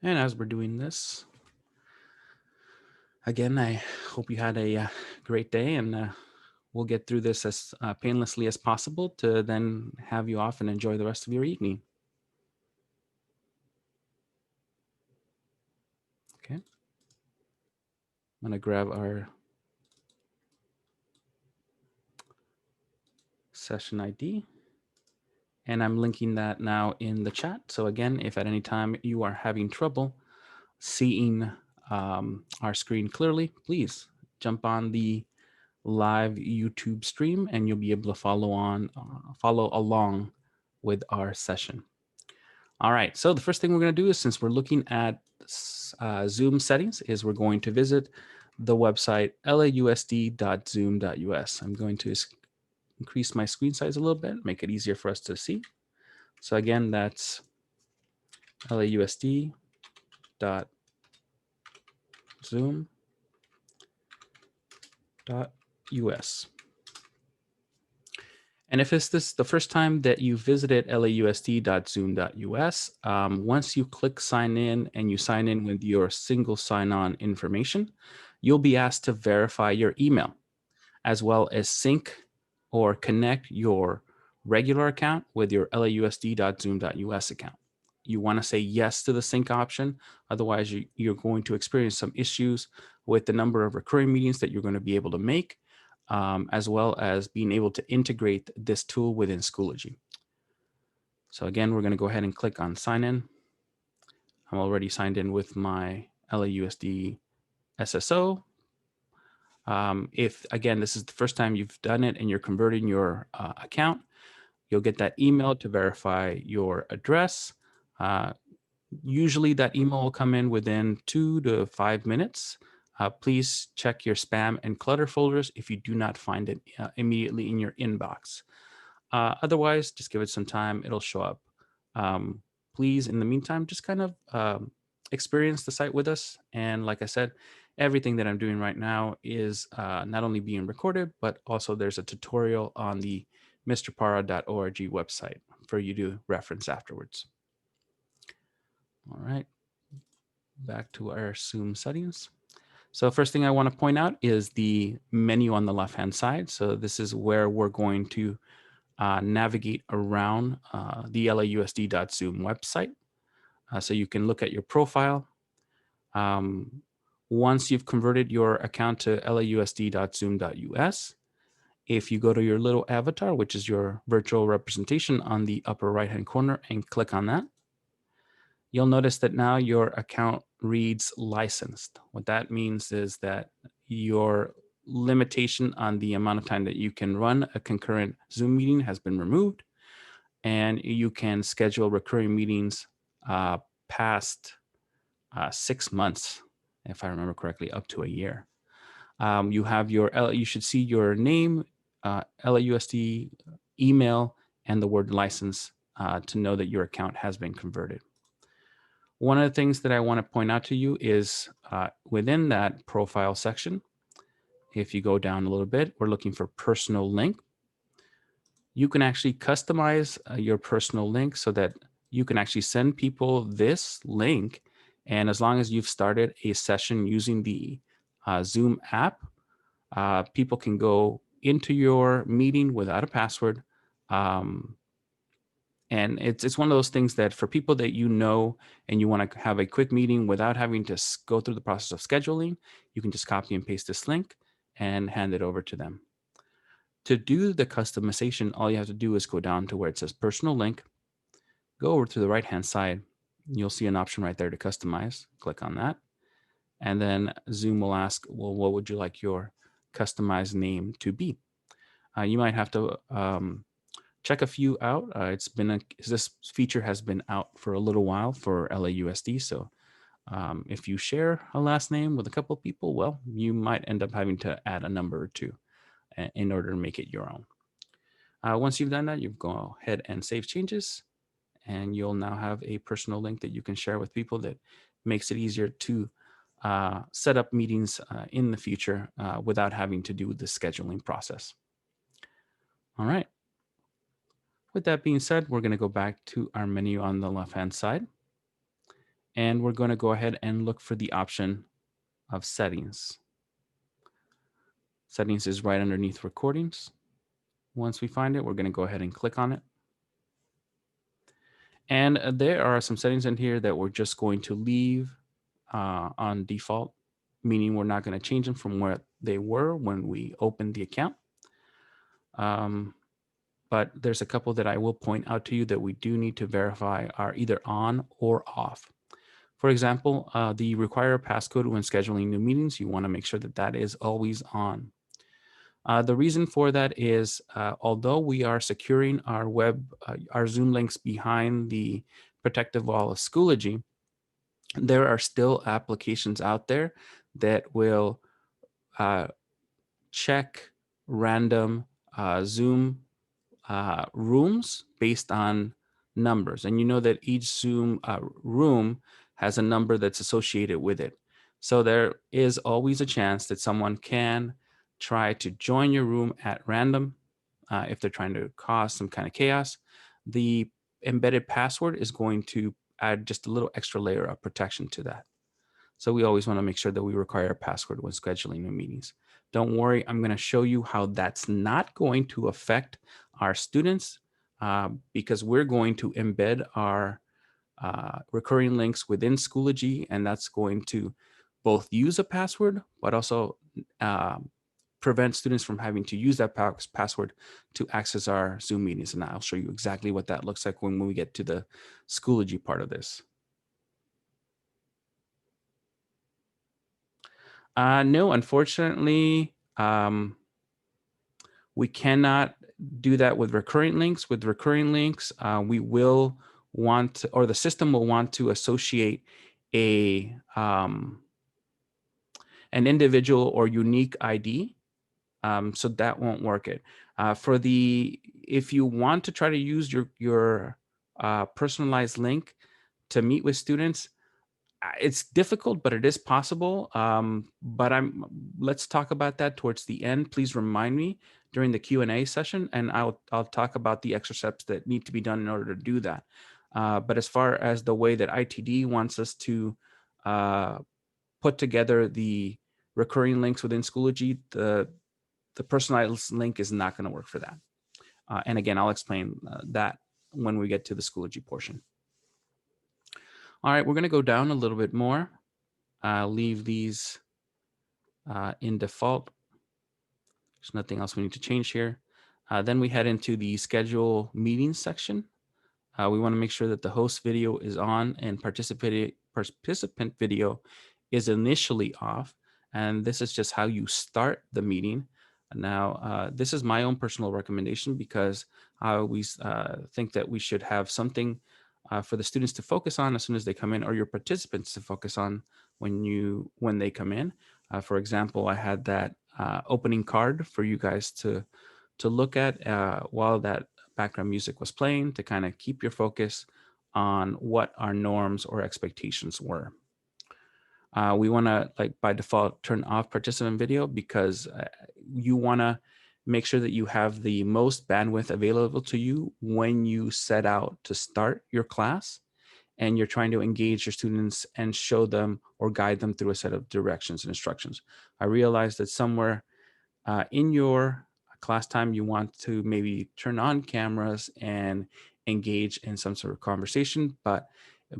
And as we're doing this, again, I hope you had a great day, and we'll get through this as painlessly as possible to then have you off and enjoy the rest of your evening. Okay. I'm going to grab our session ID, and I'm linking that now in the chat. So again, if at any time you are having trouble seeing our screen clearly, please jump on the live YouTube stream and you'll be able to follow along with our session. All right, so the first thing we're going to do is, since we're looking at Zoom settings, is we're going to visit the website lausd.zoom.us. I'm going to increase my screen size a little bit, make it easier for us to see. So again, that's lausd.zoom.us. And if it's the first time that you visited lausd.zoom.us, once you click sign in and you sign in with your single sign-on information, you'll be asked to verify your email, as well as sync or connect your regular account with your lausd.zoom.us account. You want to say yes to the sync option. Otherwise, you're going to experience some issues with the number of recurring meetings that you're going to be able to make, as well as being able to integrate this tool within Schoology. So again, we're going to go ahead and click on sign in. I'm already signed in with my LAUSD SSO. If, again, this is the first time you've done it and you're converting your account, you'll get that email to verify your address. Usually that email will come in within 2 to 5 minutes. Please check your spam and clutter folders if you do not find it immediately in your inbox. Otherwise, just give it some time, it'll show up. Please, in the meantime, just kind of experience the site with us. And like I said, everything that I'm doing right now is not only being recorded, but also there's a tutorial on the mrpara.org website for you to reference afterwards. All right, back to our Zoom settings. So first thing I want to point out is the menu on the left-hand side. So this is where we're going to navigate around the lausd.zoom website. So you can look at your profile. Once you've converted your account to lausd.zoom.us, if you go to your little avatar, which is your virtual representation on the upper right-hand corner, and click on that, you'll notice that now your account reads licensed. What that means is that your limitation on the amount of time that you can run a concurrent Zoom meeting has been removed, and you can schedule recurring meetings past 6 months, if I remember correctly, up to a year. You have you should see your name, LAUSD, email, and the word license to know that your account has been converted. One of the things that I want to point out to you is within that profile section, if you go down a little bit, we're looking for personal link. You can actually customize your personal link so that you can actually send people this link. And as long as you've started a session using the Zoom app, people can go into your meeting without a password. And it's one of those things that for people that you know and you want to have a quick meeting without having to go through the process of scheduling, you can just copy and paste this link and hand it over to them. To do the customization, all you have to do is go down to where it says personal link, go over to the right-hand side. You'll see an option right there to customize. Click on that. And then Zoom will ask, well, what would you like your customized name to be? You might have to check a few out. This feature has been out for a little while for LAUSD. So if you share a last name with a couple of people, well, you might end up having to add a number or two in order to make it your own. Once you've done that, you go ahead and save changes, and you'll now have a personal link that you can share with people that makes it easier to set up meetings in the future without having to do the scheduling process. All right. With that being said, we're going to go back to our menu on the left-hand side. and we're going to go ahead and look for the option of settings. Settings is right underneath recordings. Once we find it, we're going to go ahead and click on it. And there are some settings in here that we're just going to leave on default, meaning we're not going to change them from where they were when we opened the account. But there's a couple that I will point out to you that we do need to verify are either on or off. For example, the require a passcode when scheduling new meetings, you want to make sure that that is always on. The reason for that is, although we are securing our our Zoom links behind the protective wall of Schoology, there are still applications out there that will check random Zoom rooms based on numbers. And you know that each Zoom room has a number that's associated with it. So there is always a chance that someone can try to join your room at random if they're trying to cause some kind of chaos. The embedded password is going to add just a little extra layer of protection to that. So we always want to make sure that we require a password when scheduling new meetings. Don't worry, I'm going to show you how that's not going to affect our students because we're going to embed our recurring links within Schoology, and that's going to both use a password, but also prevent students from having to use that password to access our Zoom meetings. And I'll show you exactly what that looks like when we get to the Schoology part of this. No, unfortunately, we cannot do that with recurring links. With recurring links, we will want to, or the system will want to associate a an individual or unique ID. So that won't work it. If you want to try to use your personalized link to meet with students, it's difficult, but it is possible. But let's talk about that towards the end. Please remind me during the Q&A session, and I'll talk about the extra steps that need to be done in order to do that. But as far as the way that ITD wants us to put together the recurring links within Schoology, the personalized link is not going to work for that. And again, I'll explain that when we get to the Schoology portion. All right, we're going to go down a little bit more. Leave these in default. There's nothing else we need to change here. Then we head into the schedule meetings section. We want to make sure that the host video is on and participant video is initially off. And this is just how you start the meeting. Now, this is my own personal recommendation because I always think that we should have something for the students to focus on as soon as they come in, or your participants to focus on when they come in. For example, I had that opening card for you guys to look at while that background music was playing, to kind of keep your focus on what our norms or expectations were. We want to, like, by default, turn off participant video because you want to make sure that you have the most bandwidth available to you when you set out to start your class and you're trying to engage your students and show them or guide them through a set of directions and instructions. I realize that somewhere in your class time, you want to maybe turn on cameras and engage in some sort of conversation. But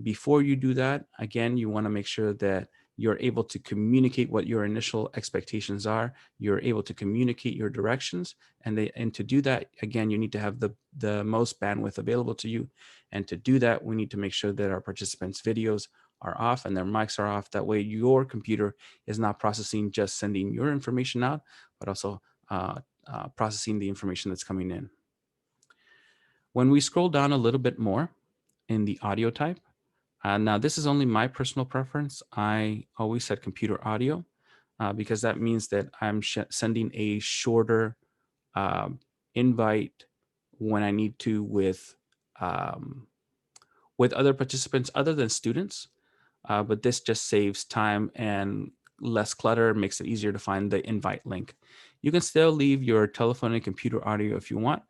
before you do that, again, you want to make sure that you're able to communicate what your initial expectations are. You're able to communicate your directions, and to do that, again, you need to have the most bandwidth available to you. And to do that, we need to make sure that our participants' videos are off and their mics are off. That way, your computer is not processing just sending your information out, but also processing the information that's coming in. When we scroll down a little bit more in the audio type, now this is only my personal preference. I always set computer audio because that means that I'm sending a shorter invite when I need to with other participants other than students. But this just saves time and less clutter, makes it easier to find the invite link. You can still leave your telephone and computer audio if you want.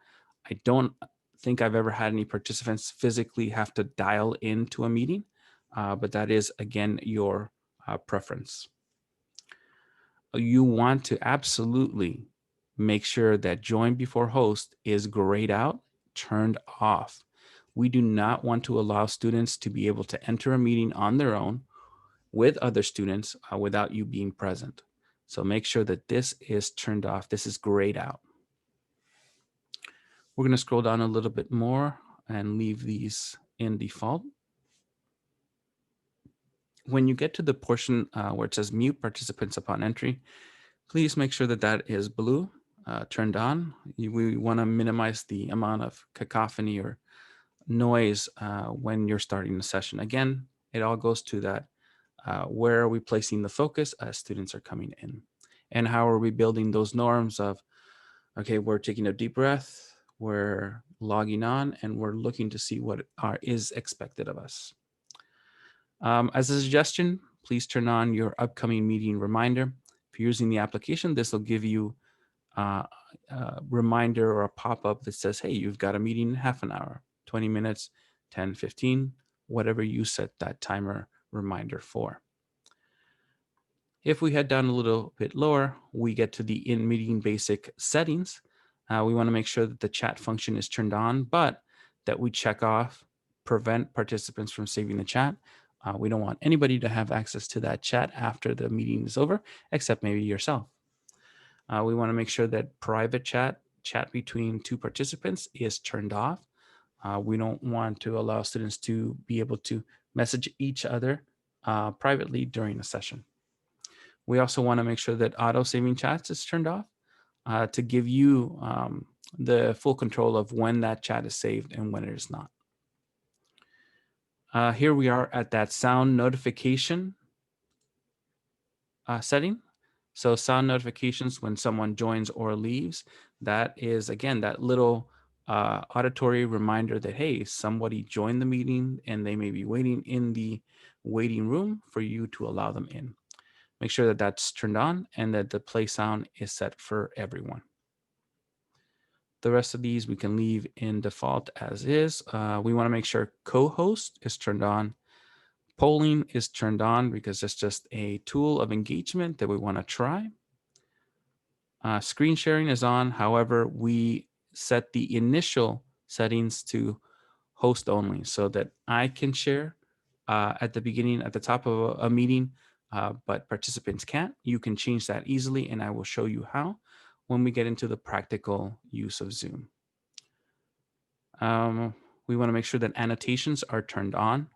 I don't think I've ever had any participants physically have to dial into a meeting. but that is, again, your preference. You want to absolutely make sure that join before host is grayed out, turned off. We do not want to allow students to be able to enter a meeting on their own with other students without you being present. So make sure that this is turned off. This is grayed out. We're going to scroll down a little bit more and leave these in default. When you get to the portion where it says mute participants upon entry, please make sure that that is blue, turned on. We want to minimize the amount of cacophony or noise when you're starting the session. Again, it all goes to that, where are we placing the focus as students are coming in? And how are we building those norms of, okay, we're taking a deep breath, we're logging on, and we're looking to see what is expected of us. As a suggestion, please turn on your upcoming meeting reminder. If you're using the application, this will give you a reminder or a pop-up that says, hey, you've got a meeting in half an hour, 20 minutes, 10, 15, whatever you set that timer reminder for. If we head down a little bit lower, we get to the in-meeting basic settings. We want to make sure that the chat function is turned on, but that we check off prevent participants from saving the chat. We don't want anybody to have access to that chat after the meeting is over, except maybe yourself. We want to make sure that private chat between two participants is turned off. We don't want to allow students to be able to message each other privately during a session. We also want to make sure that auto saving chats is turned off to give you the full control of when that chat is saved and when it is not. Here we are at that sound notification setting. So sound notifications when someone joins or leaves, that is, again, that little auditory reminder that, hey, somebody joined the meeting and they may be waiting in the waiting room for you to allow them in. Make sure that that's turned on and that the play sound is set for everyone. The rest of these we can leave in default as is. We want to make sure co-host is turned on. Polling is turned on because it's just a tool of engagement that we want to try. Screen sharing is on. However, we set the initial settings to host only so that I can share at the beginning, at the top of a meeting, but participants can't. You can change that easily, and I will show you how when we get into the practical use of Zoom. We want to make sure that annotations are turned on,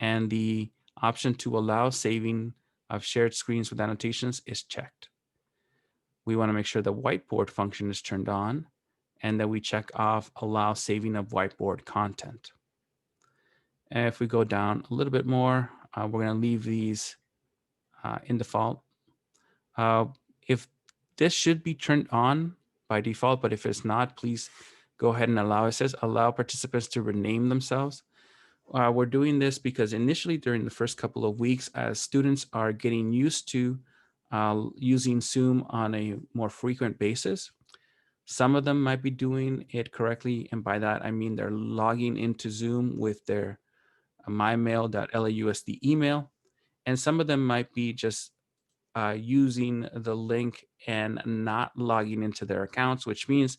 and the option to allow saving of shared screens with annotations is checked. We want to make sure the whiteboard function is turned on and that we check off allow saving of whiteboard content. And if we go down a little bit more, we're going to leave these in default. If this should be turned on by default, but if it's not, please go ahead and allow. It says allow participants to rename themselves. We're doing this because initially during the first couple of weeks, as students are getting used to using Zoom on a more frequent basis, some of them might be doing it correctly. And by that, I mean they're logging into Zoom with their mymail.lausd email. And some of them might be just using the link and not logging into their accounts, which means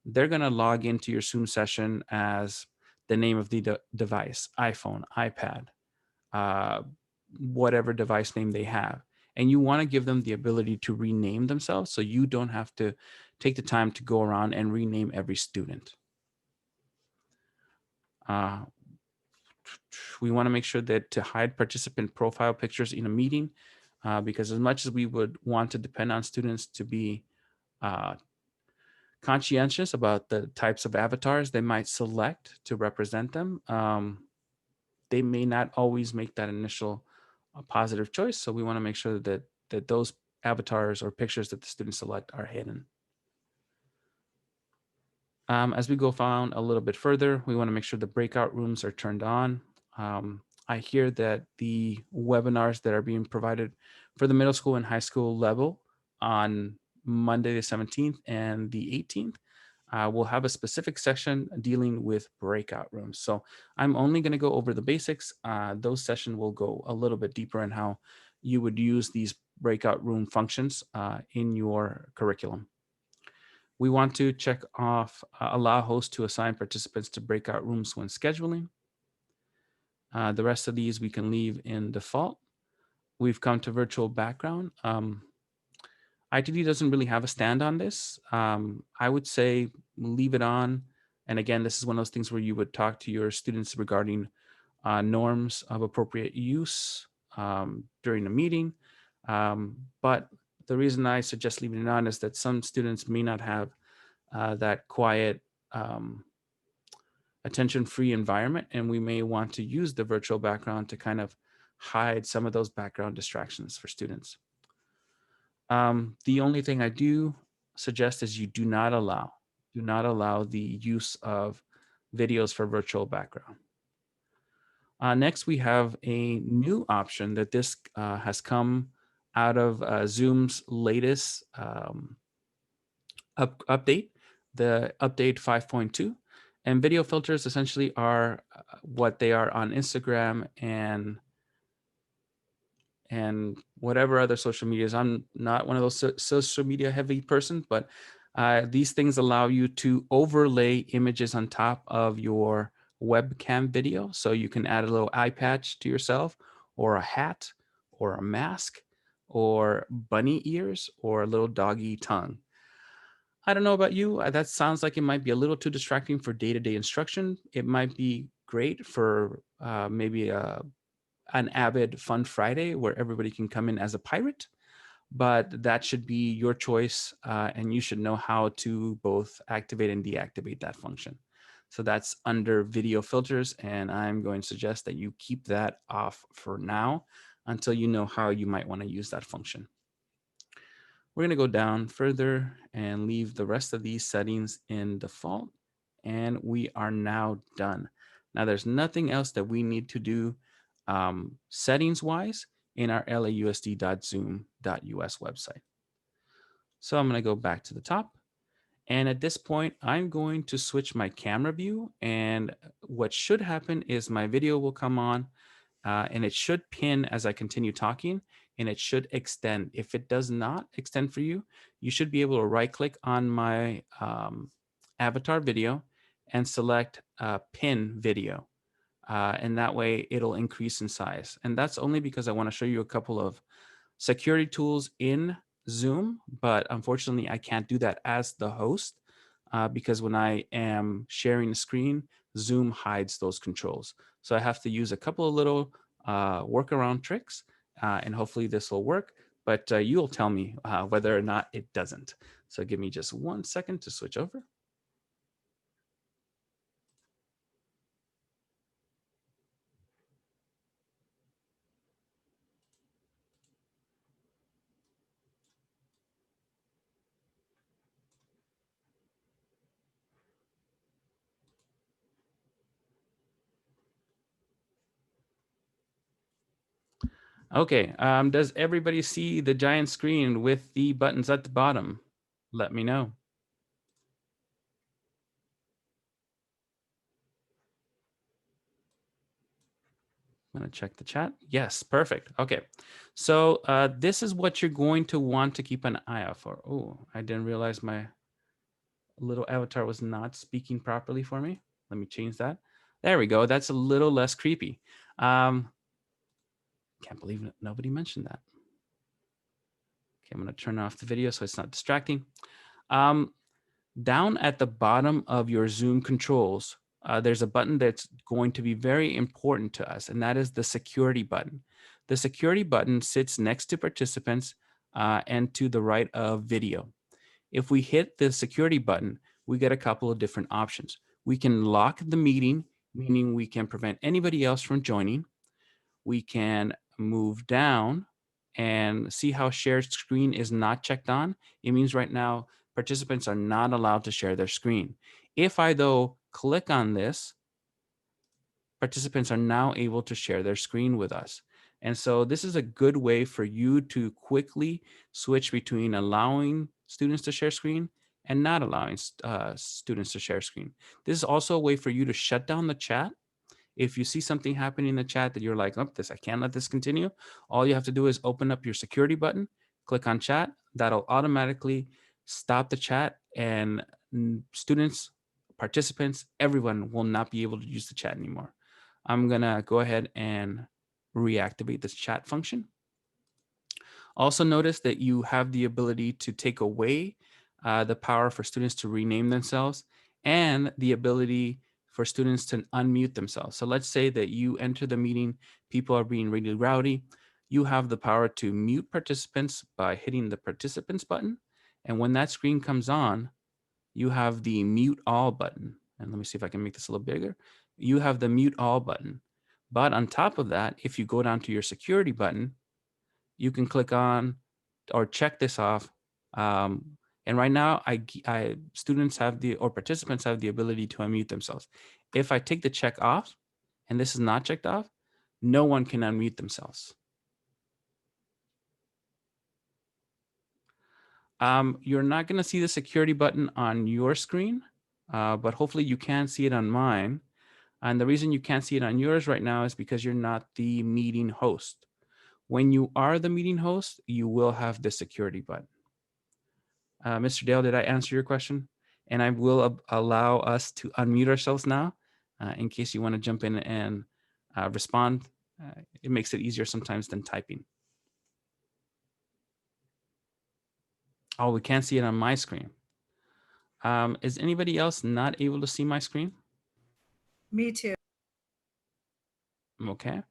they're going to log into your Zoom session as the name of the device, iPhone, iPad, whatever device name they have. And you want to give them the ability to rename themselves so you don't have to take the time to go around and rename every student. We want to make sure that to hide participant profile pictures in a meeting, because as much as we would want to depend on students to be conscientious about the types of avatars they might select to represent them, they may not always make that initial positive choice. So we want to make sure that those avatars or pictures that the students select are hidden. As we go down a little bit further, we want to make sure the breakout rooms are turned on. I hear that the webinars that are being provided for the middle school and high school level on Monday the 17th and the 18th, we'll have a specific section dealing with breakout rooms. So I'm only going to go over the basics. Those sessions will go a little bit deeper in how you would use these breakout room functions in your curriculum. We want to check off allow hosts to assign participants to breakout rooms when scheduling. The rest of these we can leave in default. We've come to virtual background. ITD doesn't really have a stand on this. I would say leave it on. And again, this is one of those things where you would talk to your students regarding norms of appropriate use during a meeting. But the reason I suggest leaving it on is that some students may not have that quiet, attention-free environment, and we may want to use the virtual background to kind of hide some of those background distractions for students. The only thing I do suggest is you do not allow the use of videos for virtual background. Next, we have a new option that this has come out of Zoom's latest update, the update 5.2. And video filters essentially are what they are on Instagram and whatever other social medias. I'm not one of those social media heavy person, but these things allow you to overlay images on top of your webcam video. So you can add a little eye patch to yourself, or a hat, or a mask, or bunny ears, or a little doggy tongue. I don't know about you. That sounds like it might be a little too distracting for day-to-day instruction. It might be great for maybe an avid fun Friday where everybody can come in as a pirate, but that should be your choice, and you should know how to both activate and deactivate that function. So that's under video filters, and I'm going to suggest that you keep that off for now until you know how you might want to use that function. We're going to go down further and leave the rest of these settings in default, and we are now done. Now there's nothing else that we need to do settings wise in our lausd.zoom.us website. So I'm going to go back to the top, and at this point I'm going to switch my camera view, and what should happen is my video will come on and it should pin as I continue talking, and it should extend. If it does not extend for you, you should be able to right click on my avatar video and select pin video. And that way it'll increase in size. And that's only because I want to show you a couple of security tools in Zoom, but unfortunately I can't do that as the host because when I am sharing the screen, Zoom hides those controls. So I have to use a couple of little workaround tricks, and hopefully this will work, but you'll tell me whether or not it doesn't. So give me just 1 second to switch over. Okay, does everybody see the giant screen with the buttons at the bottom? Let me know. I'm going to check the chat. Yes, perfect. Okay, so this is what you're going to want to keep an eye out for. Oh, I didn't realize my little avatar was not speaking properly for me. Let me change that. There we go. That's a little less creepy. Can't believe nobody mentioned that. Okay, I'm going to turn off the video so it's not distracting. Down at the bottom of your Zoom controls, there's a button that's going to be very important to us, and that is the security button. The security button sits next to participants and to the right of video. If we hit the security button, we get a couple of different options. We can lock the meeting, meaning we can prevent anybody else from joining. We can move down and see how shared screen is not checked on. It means right now participants are not allowed to share their screen. If I, though, click on this, participants are now able to share their screen with us. And so this is a good way for you to quickly switch between allowing students to share screen and not allowing students to share screen. This is also a way for you to shut down the chat. If you see something happening in the chat that you're like, oh, I can't let this continue, all you have to do is open up your security button, click on chat. That'll automatically stop the chat, and students, participants, everyone will not be able to use the chat anymore. I'm gonna go ahead and reactivate this chat function. Also notice that you have the ability to take away the power for students to rename themselves and the ability for students to unmute themselves. So let's say that you enter the meeting, people are being really rowdy. You have the power to mute participants by hitting the participants button. And when that screen comes on, you have the mute all button. And let me see if I can make this a little bigger. You have the mute all button. But on top of that, if you go down to your security button, you can click on or check this off. And right now, students have or participants have the ability to unmute themselves. If I take the check off, and this is not checked off, no one can unmute themselves. You're not going to see the security button on your screen, but hopefully you can see it on mine. And the reason you can't see it on yours right now is because you're not the meeting host. When you are the meeting host, you will have the security button. Mr. Dale, did I answer your question? And I will allow us to unmute ourselves now in case you want to jump in and respond. It makes it easier sometimes than typing. Oh, we can't see it on my screen. Is anybody else not able to see my screen? Me too. Okay.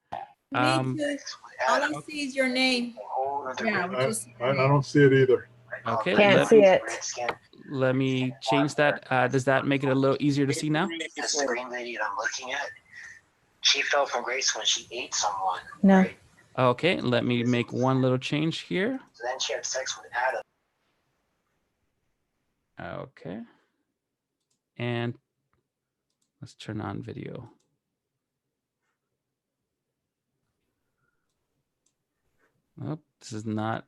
Me too. All I see is your name. Yeah, I don't see it either. Okay. Can't see it. Let me change that. Does that make it a little easier to see now? This green lady I'm looking at, she fell from grace when she ate someone. No. Right? Okay, let me make one little change here. So then she had sex with Adam. Okay. And let's turn on video. Oh, this is not.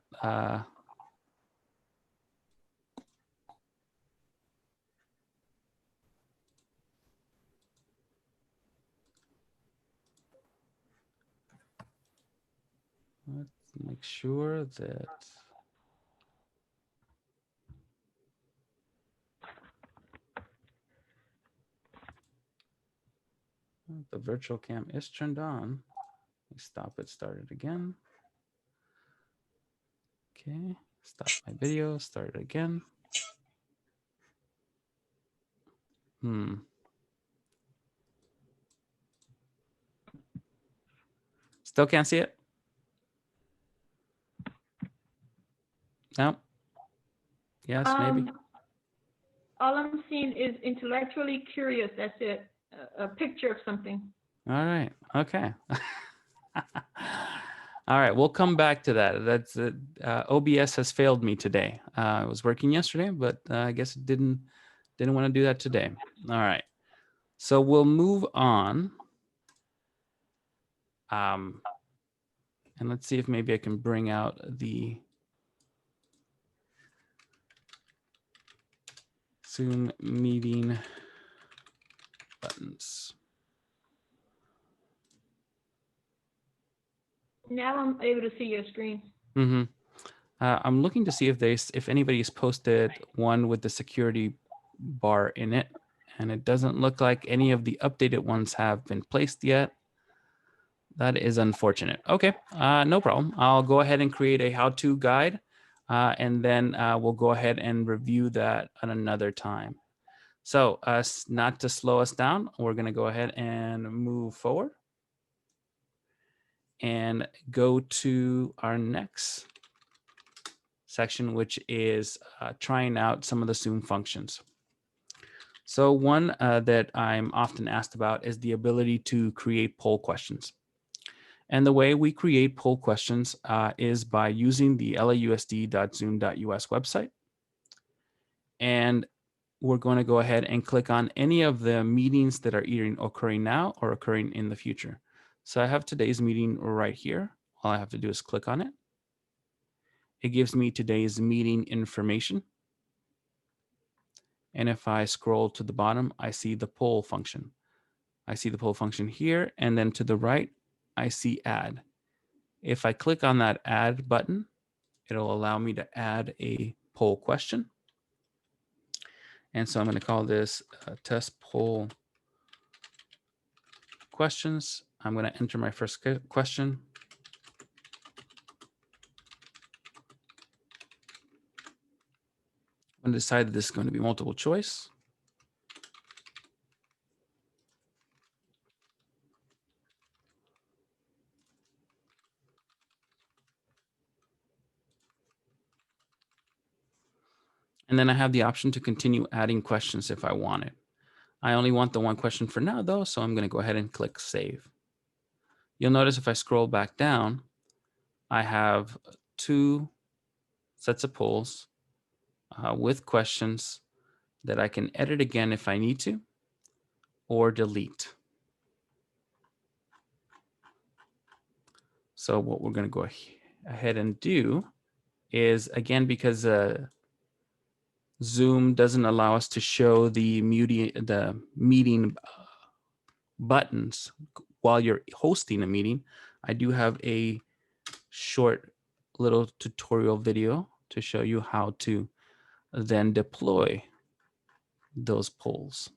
Let's make sure that. The virtual cam is turned on. Let me stop it, start it again. Okay, stop my video, start it again. Still can't see it? No? Yes, maybe? All I'm seeing is intellectually curious. That's it. A picture of something. All right. Okay. All right. We'll come back to that. That's OBS has failed me today. It was working yesterday, but I guess it didn't want to do that today. All right. So we'll move on. And let's see if maybe I can bring out the Zoom meeting buttons. Now I'm able to see your screen. Mm-hmm. I'm looking to see if anybody's posted one with the security bar in it, and it doesn't look like any of the updated ones have been placed yet. That is unfortunate. Okay, no problem. I'll go ahead and create a how-to guide, and then we'll go ahead and review that at another time. So not to slow us down, we're going to go ahead and move forward and go to our next section, which is trying out some of the Zoom functions. So one that I'm often asked about is the ability to create poll questions. And the way we create poll questions is by using the lausd.zoom.us website. And we're going to go ahead and click on any of the meetings that are either occurring now or occurring in the future. So I have today's meeting right here. All I have to do is click on it. It gives me today's meeting information. And if I scroll to the bottom, I see the poll function. I see the poll function here, and then to the right, I see add. If I click on that add button, it'll allow me to add a poll question. And so I'm going to call this test poll questions. I'm going to enter my first question. I'm going to decide that this is going to be multiple choice. And then I have the option to continue adding questions if I want it. I only want the one question for now though, so I'm going to go ahead and click save. You'll notice if I scroll back down, I have 2 sets of polls with questions that I can edit again if I need to, or delete. So what we're going to go ahead and do is, again, because Zoom doesn't allow us to show the meeting buttons while you're hosting a meeting, I do have a short little tutorial video to show you how to then deploy those polls.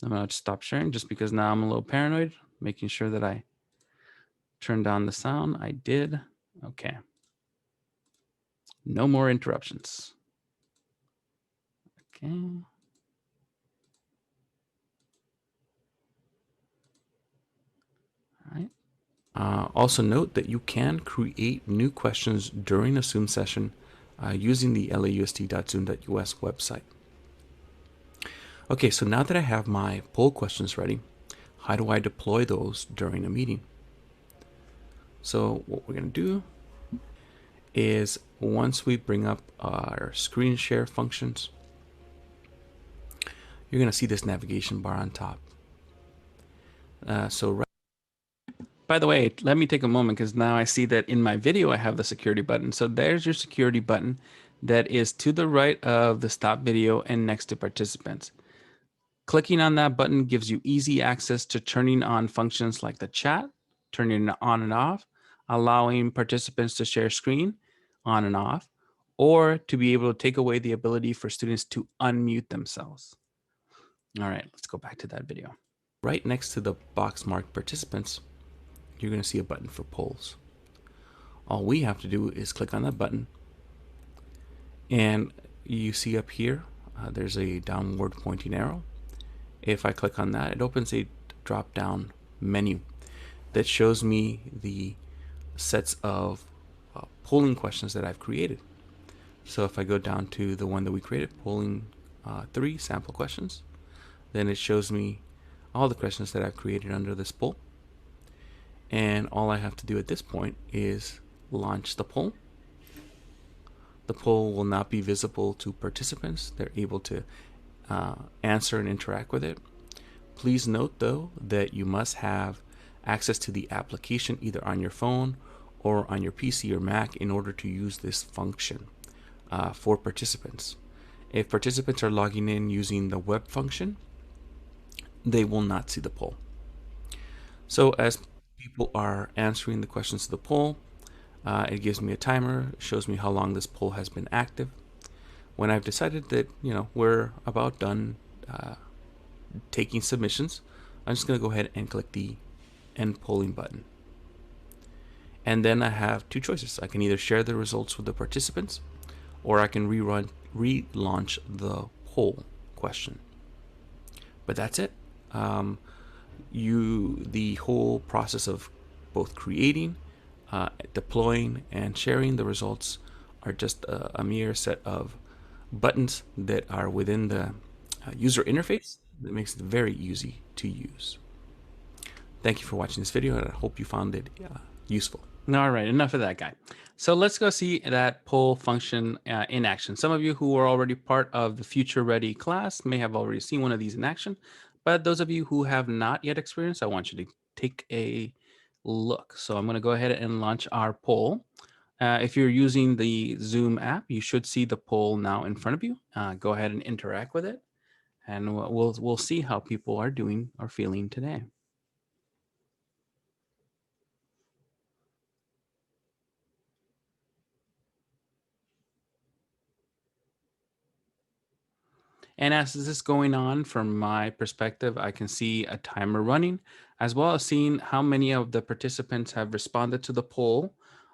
I'm going to stop sharing just because now I'm a little paranoid, making sure that I turned on the sound. I did. Okay. No more interruptions. Okay. All right. Also note that you can create new questions during a Zoom session using the lausd.zoom.us website. Okay, so now that I have my poll questions ready, how do I deploy those during a meeting? So what we're going to do is, once we bring up our screen share functions, you're going to see this navigation bar on top. By the way, let me take a moment because now I see that in my video I have the security button. So there's your security button that is to the right of the stop video and next to participants. Clicking on that button gives you easy access to turning on functions like the chat, turning it on and off, allowing participants to share screen on and off, or to be able to take away the ability for students to unmute themselves. All right, let's go back to that video. Right next to the box marked participants, you're going to see a button for polls. All we have to do is click on that button, and you see up here, there's a downward pointing arrow. If I click on that, it opens a drop-down menu that shows me the sets of polling questions that I've created. So if I go down to the one that we created, polling 3 sample questions, then it shows me all the questions that I've created under this poll. And all I have to do at this point is launch the poll. The poll will not be visible to participants. They're able to answer and interact with it. Please note though that you must have access to the application either on your phone or on your PC or Mac in order to use this function for participants. If participants are logging in using the web function, they will not see the poll. So as people are answering the questions to the poll, it gives me a timer, shows me how long this poll has been active. When I've decided that, we're about done taking submissions, I'm just going to go ahead and click the end polling button. And then I have 2 choices. I can either share the results with the participants, or I can relaunch the poll question. But that's it. The whole process of both creating, deploying, and sharing the results are just a mere set of buttons that are within the user interface that makes it very easy to use. Thank you for watching this video, and I hope you found it useful. All right, enough of that guy. So let's go see that poll function in action. Some of you who are already part of the Future Ready class may have already seen one of these in action, but those of you who have not yet experienced, I want you to take a look. So I'm going to go ahead and launch our poll. If you're using the Zoom app, you should see the poll now in front of you. Go ahead and interact with it, and we'll see how people are doing or feeling today. And as this is going on, from my perspective, I can see a timer running, as well as seeing how many of the participants have responded to the poll,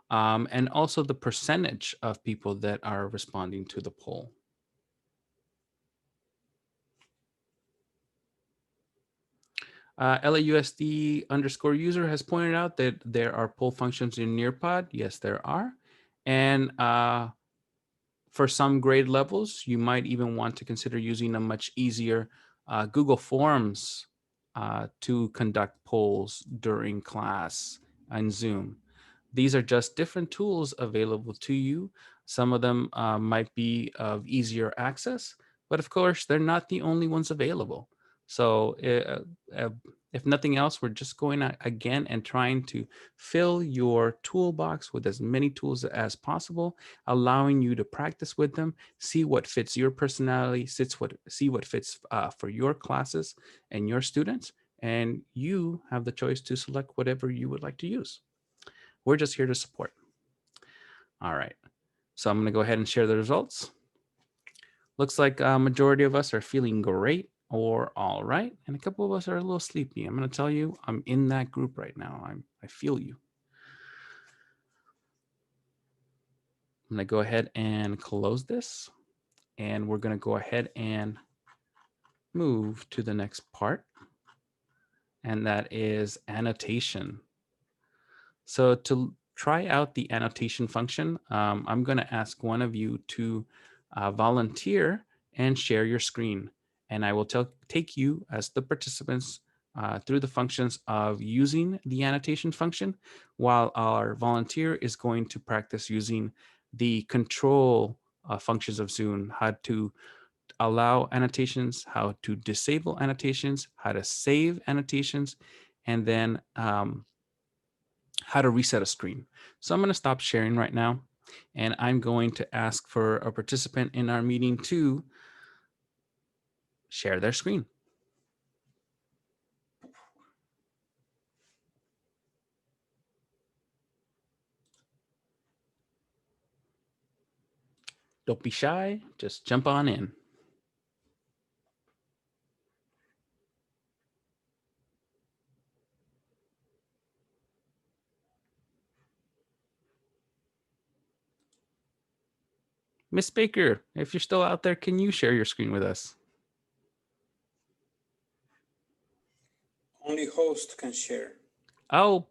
and also the percentage of people that are responding to the poll. LAUSD_user has pointed out that there are poll functions in Nearpod. Yes, there are. And for some grade levels, you might even want to consider using a much easier Google Forms to conduct polls during class on Zoom. These are just different tools available to you. Some of them might be of easier access, but of course, they're not the only ones available. So if nothing else, we're just going again and trying to fill your toolbox with as many tools as possible, allowing you to practice with them, see what fits your personality, see what fits for your classes and your students, and you have the choice to select whatever you would like to use. We're just here to support. All right, so I'm gonna go ahead and share the results. Looks like a majority of us are feeling great or all right, and a couple of us are a little sleepy. I'm gonna tell you, I'm in that group right now. I feel you. I'm gonna go ahead and close this, and we're gonna go ahead and move to the next part, and that is annotation. So to try out the annotation function, I'm going to ask one of you to volunteer and share your screen. And I will take you as the participants through the functions of using the annotation function, while our volunteer is going to practice using the control functions of Zoom, how to allow annotations, how to disable annotations, how to save annotations, and then how to reset a screen. So I'm going to stop sharing right now, and I'm going to ask for a participant in our meeting to share their screen. Don't be shy, just jump on in. Miss Baker, if you're still out there, can you share your screen with us? Only host can share. Oh,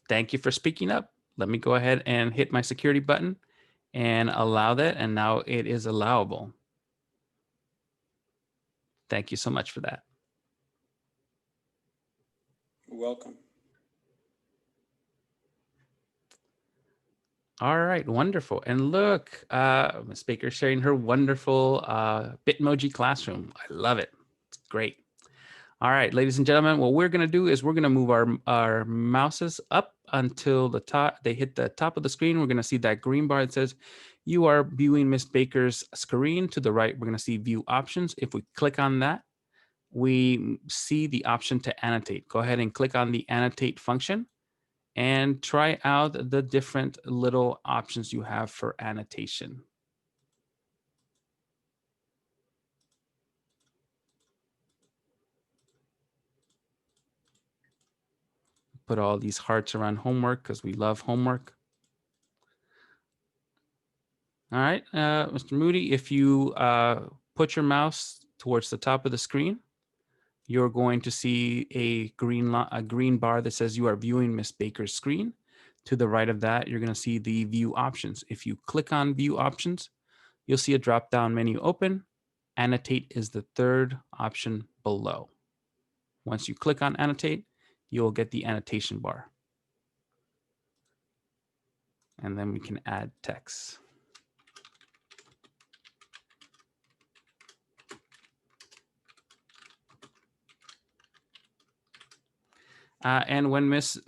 thank you for speaking up. Let me go ahead and hit my security button and allow that, and now it is allowable. Thank you so much for that. You're welcome. All right, wonderful. And look, Ms. Baker sharing her wonderful Bitmoji classroom. I love it. It's great. All right, ladies and gentlemen, what we're going to do is we're going to move our mouses up until the top. They hit the top of the screen. We're going to see that green bar that says you are viewing Ms. Baker's screen. To the right, we're going to see view options. If we click on that, we see the option to annotate. Go ahead and click on the annotate function and try out the different little options you have for annotation. Put all these hearts around homework because we love homework. All right, Mr. Moody, if you put your mouse towards the top of the screen, you're going to see a green bar that says you are viewing Miss Baker's screen. To the right of that, you're going to see the view options. If you click on view options, you'll see a drop-down menu open. Annotate is the third option below. Once you click on annotate, you'll get the annotation bar. And then we can add text. And when Miss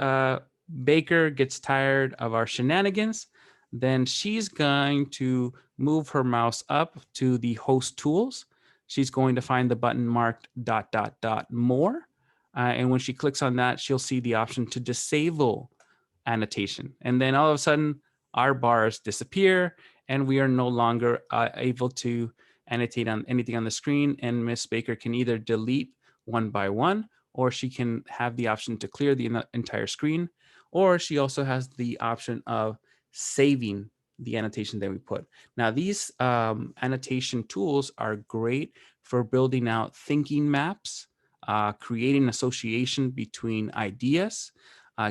Baker gets tired of our shenanigans, then she's going to move her mouse up to the host tools. She's going to find the button marked ... more. And when she clicks on that, she'll see the option to disable annotation. And then all of a sudden, our bars disappear and we are no longer able to annotate on anything on the screen. And Miss Baker can either delete one by one, or she can have the option to clear the entire screen, or she also has the option of saving the annotation that we put. Now, these annotation tools are great for building out thinking maps, creating association between ideas,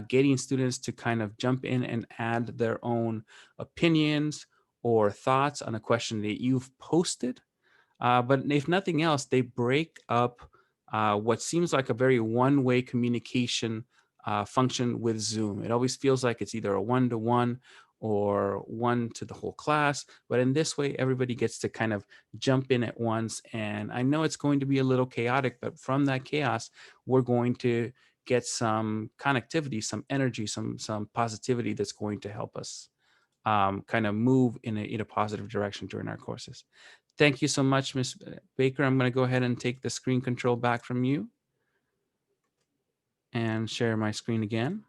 getting students to kind of jump in and add their own opinions or thoughts on a question that you've posted. But if nothing else, they break up what seems like a very one-way communication function with Zoom. It always feels like it's either a one-to-one or one to the whole class. But in this way, everybody gets to kind of jump in at once. And I know it's going to be a little chaotic, but from that chaos, we're going to get some connectivity, some energy, some positivity that's going to help us kind of move in a positive direction during our courses. Thank you so much, Ms. Baker. I'm going to go ahead and take the screen control back from you and share my screen again.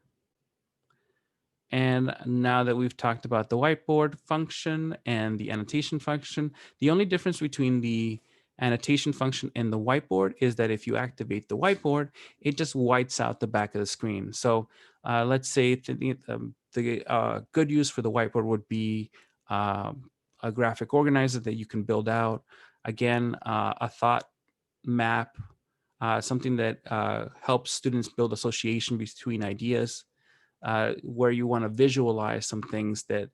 And now that we've talked about the whiteboard function and the annotation function, the only difference between the annotation function and the whiteboard is that if you activate the whiteboard, it just whites out the back of the screen. So let's say the good use for the whiteboard would be a graphic organizer that you can build out. Again, a thought map, something that helps students build association between ideas, where you want to visualize some things that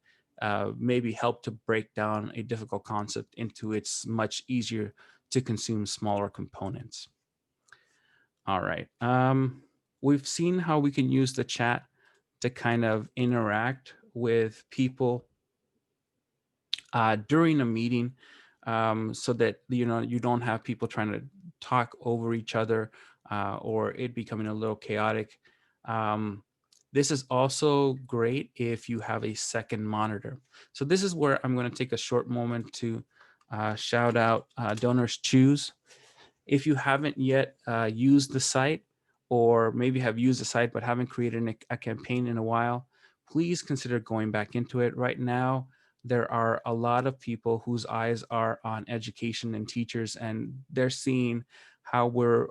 maybe help to break down a difficult concept into its much easier to consume smaller components. All right. We've seen how we can use the chat to kind of interact with people during a meeting, so that you don't have people trying to talk over each other or it becoming a little chaotic. This is also great if you have a second monitor. So this is where I'm going to take a short moment to shout out Donors Choose. If you haven't yet used the site, or maybe have used the site but haven't created a campaign in a while, please consider going back into it. Right now, there are a lot of people whose eyes are on education and teachers, and they're seeing how we're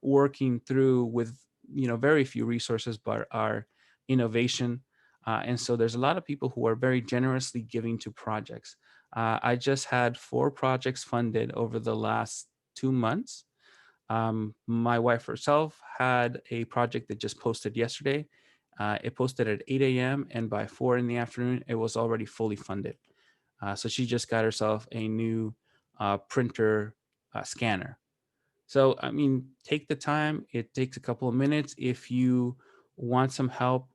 working through with very few resources, but our innovation. And so there's a lot of people who are very generously giving to projects. I just had 4 projects funded over the last 2 months. My wife herself had a project that just posted yesterday. It posted at 8 a.m. and by 4 in the afternoon, it was already fully funded. So she just got herself a new printer scanner. So, I mean, take the time. It takes a couple of minutes. If you want some help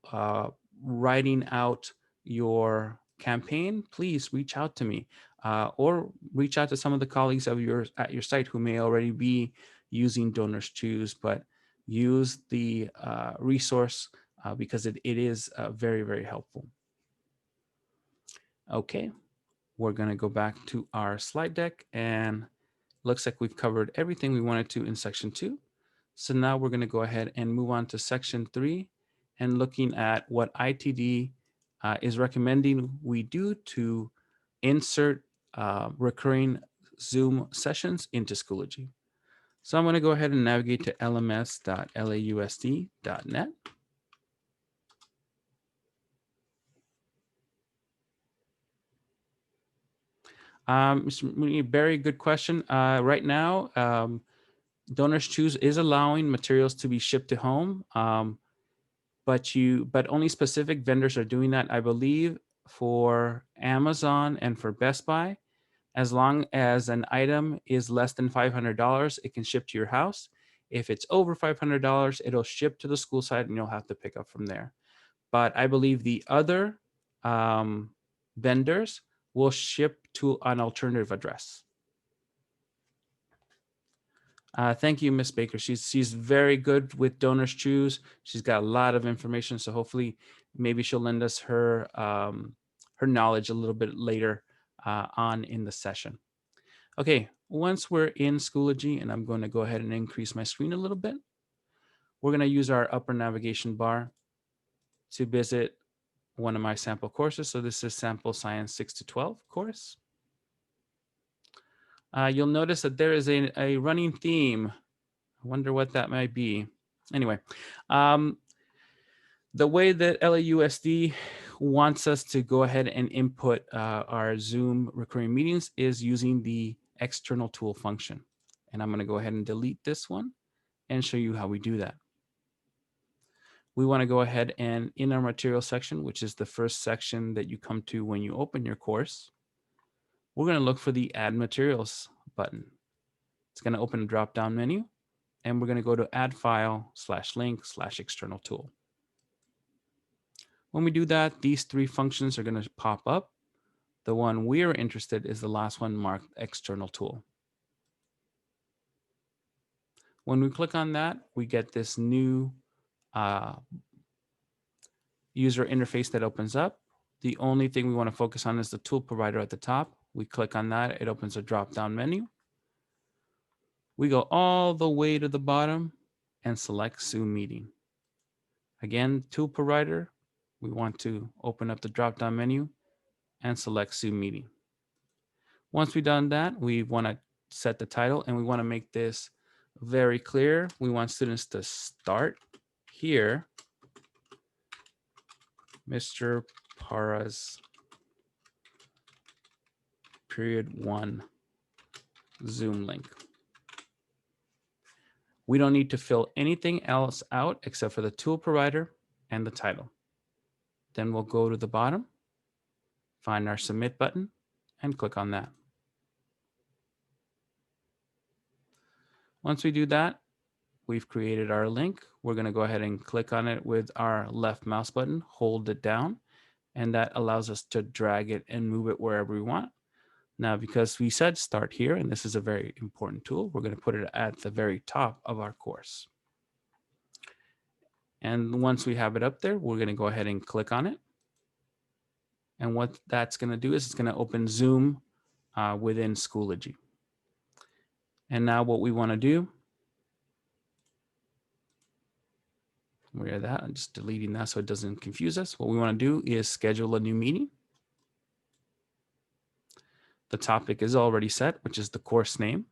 writing out your campaign, please reach out to me or reach out to some of the colleagues of yours at your site who may already be using Donors Choose, but use the resource because it is very, very helpful. Okay, we're going to go back to our slide deck, and looks like we've covered everything we wanted to in section 2. So now we're going to go ahead and move on to section 3 and looking at what ITD is recommending we do to insert recurring Zoom sessions into Schoology. So I'm going to go ahead and navigate to lms.lausd.net. Very good question. Right now, Donors Choose is allowing materials to be shipped to home, but only specific vendors are doing that. I believe for Amazon and for Best Buy, as long as an item is less than $500, it can ship to your house. If it's over $500, it'll ship to the school site and you'll have to pick up from there. But I believe the other vendors will ship to an alternative address. Thank you, Miss Baker. She's very good with Donors Choose. She's got a lot of information, so hopefully maybe she'll lend us her her knowledge a little bit later on in the session. Okay, once we're in Schoology, and I'm going to go ahead and increase my screen a little bit, we're going to use our upper navigation bar to visit one of my sample courses. So this is Sample Science 6 to 12 course. You'll notice that there is a running theme. I wonder what that might be. Anyway, the way that LAUSD wants us to go ahead and input our Zoom recurring meetings is using the external tool function. And I'm going to go ahead and delete this one and show you how we do that. We want to go ahead and in our material section, which is the first section that you come to when you open your course, we're going to look for the Add Materials button. It's going to open a drop-down menu, and we're going to go to Add File /link/external tool. When we do that, these three functions are going to pop up. The one we're interested in is the last one marked External Tool. When we click on that, we get this new user interface that opens up. The only thing we want to focus on is the tool provider at the top. We click on that, it opens a drop-down menu. We go all the way to the bottom and select Zoom Meeting. Again, tool provider, we want to open up the drop-down menu and select Zoom Meeting. Once we've done that, we want to set the title, and we want to make this very clear. We want students to start here, Mr. Parra's period 1 Zoom link. We don't need to fill anything else out except for the tool provider and the title. Then we'll go to the bottom, find our submit button, and click on that. Once we do that, we've created our link. We're going to go ahead and click on it with our left mouse button, hold it down, and that allows us to drag it and move it wherever we want. Now, because we said start here, and this is a very important tool, we're going to put it at the very top of our course. And once we have it up there, we're going to go ahead and click on it. And what that's going to do is it's going to open Zoom within Schoology. And now what we want to do, where that, I'm just deleting that so it doesn't confuse us. What we want to do is schedule a new meeting. The topic is already set, which is the course name.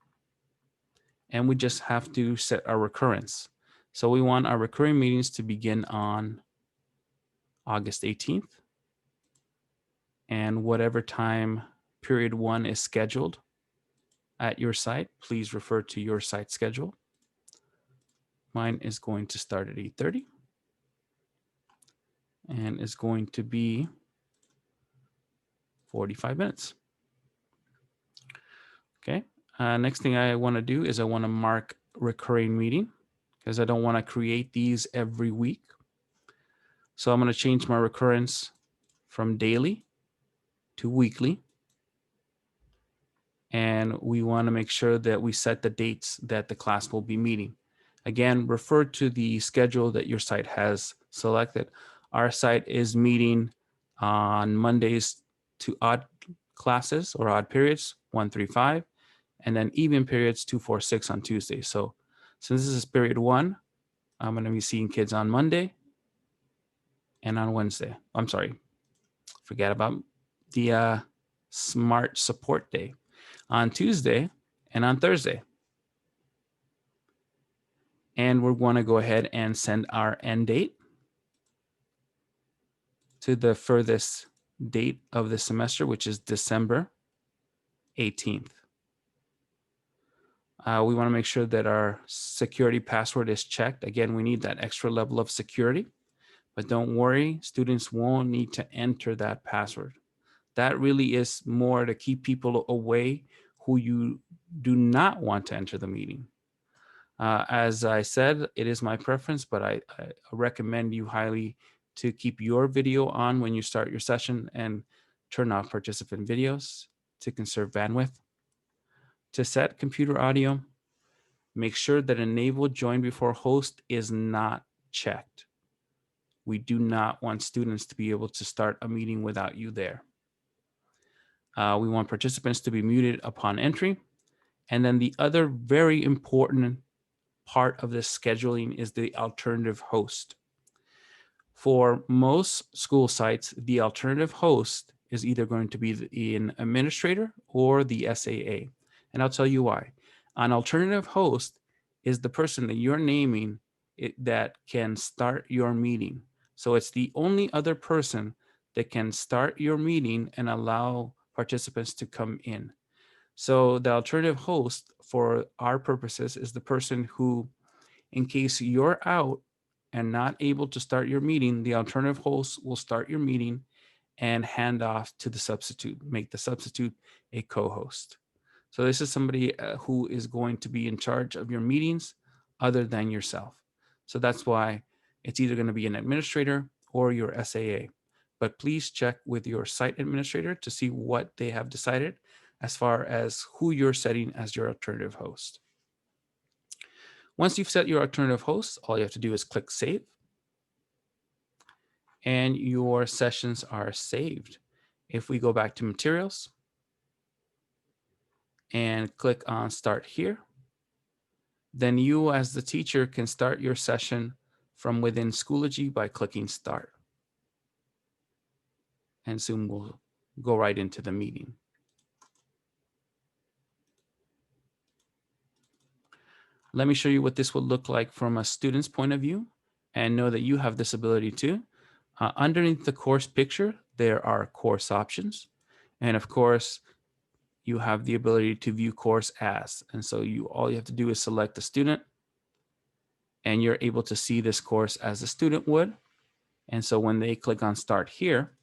And we just have to set our recurrence. So we want our recurring meetings to begin on August 18th. And whatever time period 1 is scheduled at your site, please refer to your site schedule. Mine is going to start at 8:30 and is going to be 45 minutes. Okay, next thing I want to do is I want to mark recurring meeting because I don't want to create these every week. So I'm going to change my recurrence from daily to weekly. And we want to make sure that we set the dates that the class will be meeting. Again, refer to the schedule that your site has selected. Our site is meeting on Mondays to odd classes or odd periods, 1, 3, 5, and then even periods 2, 4, 6 on Tuesday. So since this is period 1, I'm going to be seeing kids on Monday and on Wednesday. I'm sorry, forget about the Smart Support Day. On Tuesday and on Thursday. And we're going to go ahead and send our end date to the furthest date of the semester, which is December 18th. We want to make sure that our security password is checked. Again, we need that extra level of security, but don't worry, students won't need to enter that password. That really is more to keep people away who you do not want to enter the meeting. As I said, it is my preference, but I recommend you highly to keep your video on when you start your session and turn off participant videos to conserve bandwidth. To set computer audio, make sure that enable join before host is not checked. We do not want students to be able to start a meeting without you there. We want participants to be muted upon entry. And then the other very important part of this scheduling is the alternative host. For most school sites, the alternative host is either going to be an administrator or the SAA. And I'll tell you why. An alternative host is the person that you're naming that can start your meeting. So it's the only other person that can start your meeting and allow participants to come in. So the alternative host for our purposes is the person who, in case you're out and not able to start your meeting, the alternative host will start your meeting and hand off to the substitute, make the substitute a co-host. So this is somebody who is going to be in charge of your meetings other than yourself. So that's why it's either going to be an administrator or your SAA. But please check with your site administrator to see what they have decided as far as who you're setting as your alternative host. Once you've set your alternative host, all you have to do is click save. And your sessions are saved. If we go back to materials and click on start here, then you as the teacher can start your session from within Schoology by clicking start. And Zoom will go right into the meeting. Let me show you what this would look like from a student's point of view, and know that you have this ability too. Underneath the course picture, there are course options. And of course, you have the ability to view course as. And so all you have to do is select the student, and you're able to see this course as a student would. And so when they click on start here,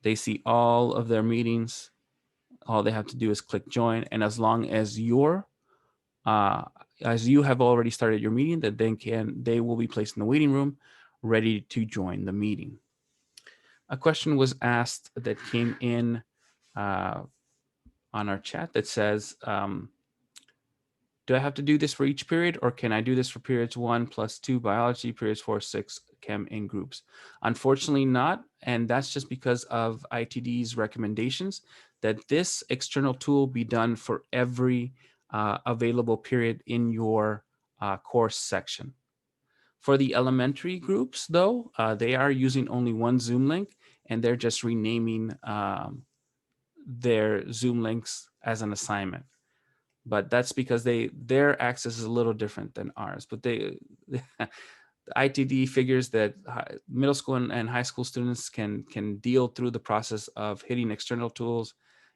they see all of their meetings. All they have to do is click join. And as long as you have already started your meeting, that they will be placed in the waiting room, ready to join the meeting. A question was asked that came in on our chat that says, do I have to do this for each period, or can I do this for periods 1 plus 2 biology, periods 4, 6 chem in groups? Unfortunately not, and that's just because of ITD's recommendations that this external tool be done for every available period in your course section. For the elementary groups, though, they are using only one Zoom link, and they're just renaming their Zoom links as an assignment. But that's because their access is a little different than ours. But the ITD figures that middle school and high school students can deal through the process of hitting external tools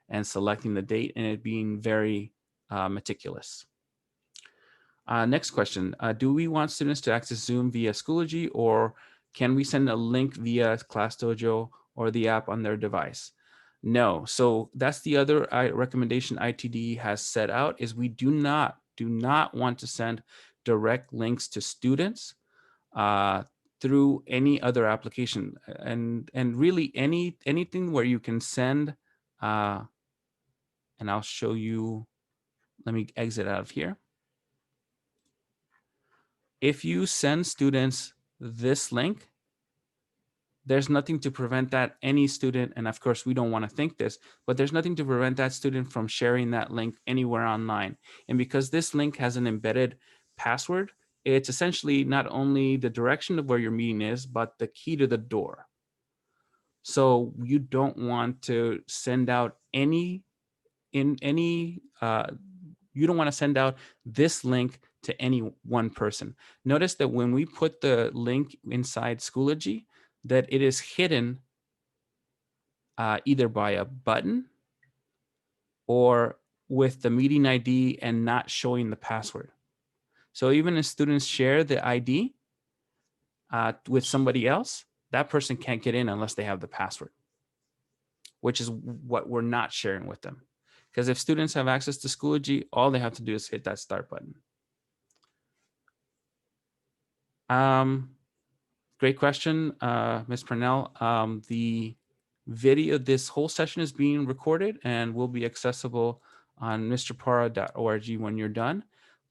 and selecting the date, and it being very meticulous. Next question, do we want students to access Zoom via Schoology, or can we send a link via Classdojo or the app on their device? No, so that's the other recommendation ITD has set out, is we do not want to send direct links to students through any other application, and really anything where you can send, and I'll show you, let me exit out of here. If you send students this link, there's nothing to prevent that any student, and of course we don't want to think this, but there's nothing to prevent that student from sharing that link anywhere online. And because this link has an embedded password, it's essentially not only the direction of where your meeting is, but the key to the door. So you don't want to send out you don't want to send out this link to any one person. Notice that when we put the link inside Schoology, that it is hidden either by a button or with the meeting ID and not showing the password. So even if students share the ID with somebody else, that person can't get in unless they have the password, which is what we're not sharing with them. Because if students have access to Schoology, all they have to do is hit that start button. Great question, Ms. Purnell. The video, this whole session is being recorded and will be accessible on mrpara.org when you're done,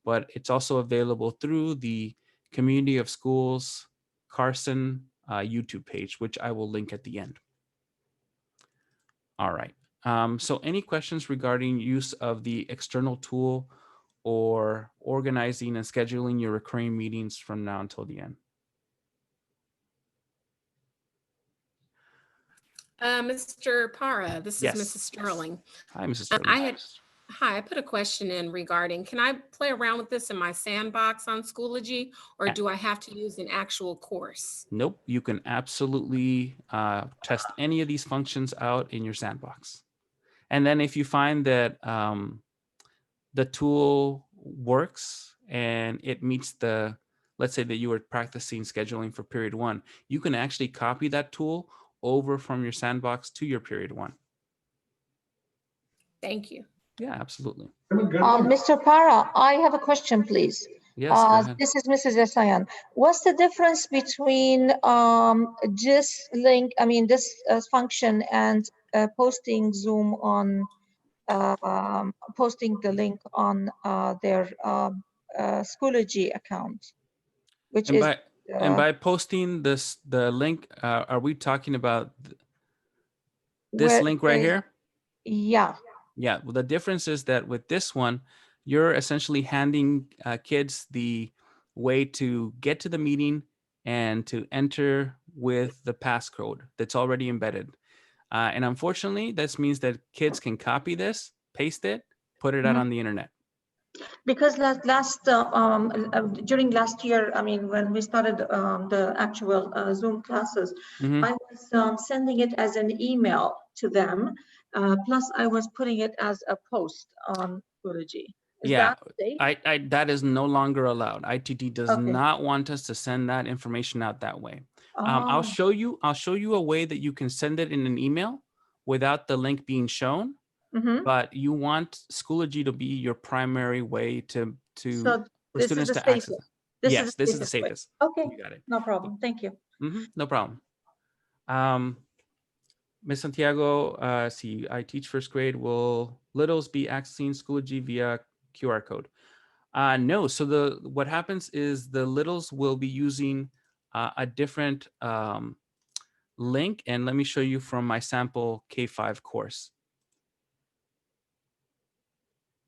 but it's also available through the Community of Schools Carson YouTube page, which I will link at the end. All right. So any questions regarding use of the external tool or organizing and scheduling your recurring meetings from now until the end? Mr. Para, this is Yes. Mrs. Sterling. Hi, Mrs. I Sterling. put a question in regarding, can I play around with this in my sandbox on Schoology, or Yeah. do I have to use an actual course? Nope, you can absolutely test any of these functions out in your sandbox. And then if you find that the tool works and it meets the, let's say that you were practicing scheduling for period 1, you can actually copy that tool over from your sandbox to your period 1. Thank you. Yeah, absolutely. Mr. Para, I have a question, please. Yes, go ahead. This is Mrs. Esayan. What's the difference between this link, this function and posting Zoom on, posting the link on their Schoology account, which And is by posting the link, are we talking about this where link right here? Yeah. Yeah, well, the difference is that with this one, you're essentially handing kids the way to get to the meeting and to enter with the passcode that's already embedded. And unfortunately, this means that kids can copy this, paste it, put it out on the internet. Because during last year, when we started the actual Zoom classes, Mhm. I was sending it as an email to them. Plus, I was putting it as a post on Schoology. Is Yeah, that safe? that is no longer allowed. ITT does Okay. not want us to send that information out that way. I'll Oh. show you a way that you can send it in an email without the link being shown. Mhm. But you want Schoology to be your primary way So for this is students the to access safest. it. This Yes, is this is the way. safest. Okay, You got it. no problem. Thank you. No problem. Ms. Santiago, see, I teach first grade. Will littles be accessing Schoology via QR code? No. So what happens is the littles will be using a different link, and let me show you from my sample K5 course.